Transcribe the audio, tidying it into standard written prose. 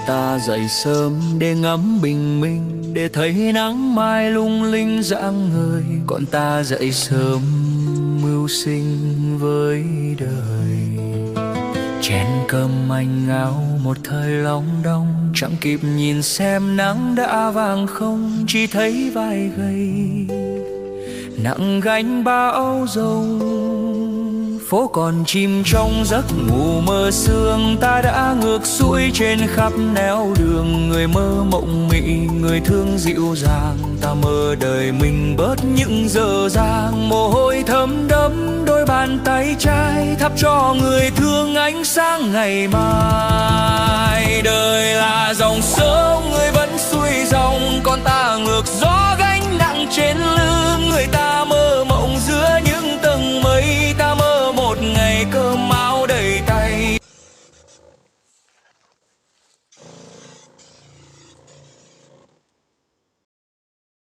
Ta dậy sớm để ngắm bình minh, để thấy nắng mai lung linh rạng ngời. Còn ta dậy sớm mưu sinh với đời. Chén cơm anh áo một thời long đong, chẳng kịp nhìn xem nắng đã vàng không. Chỉ thấy vai gầy nặng gánh bão giông. Phố còn chìm trong giấc ngủ mơ sương. Ta đã ngược xuôi trên khắp nẻo đường. Người mơ mộng mị, người thương dịu dàng. Ta mơ đời mình bớt những dở dang. Mồ hôi thấm đẫm đôi bàn tay trái, thắp cho người thương ánh sáng ngày mai. Đời